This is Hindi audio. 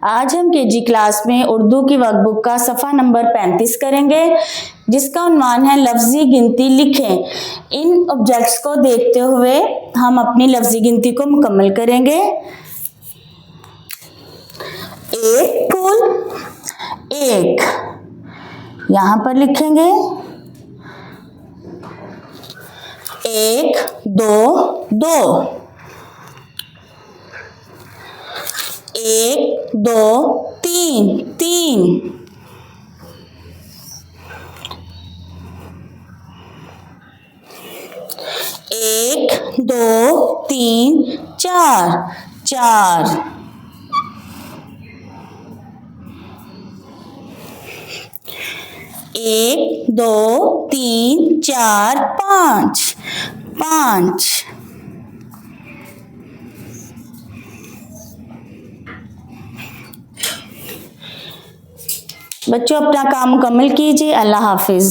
आज हम केजी क्लास में उर्दू की वर्कबुक का सफ़ा नंबर 35 करेंगे, जिसका उन्वान है लफ्जी गिनती लिखें। इन ऑब्जेक्ट्स को देखते हुए हम अपनी लफ्जी गिनती को मुकम्मल करेंगे। एक फूल, एक यहाँ पर लिखेंगे। एक, दो, दो। एक, दो, तीन, तीन। एक, दो, तीन, चार, चार। एक, दो, तीन, चार, पाँच, पाँच। बच्चों अपना काम मुकम्मल कीजिए। अल्लाह हाफिज।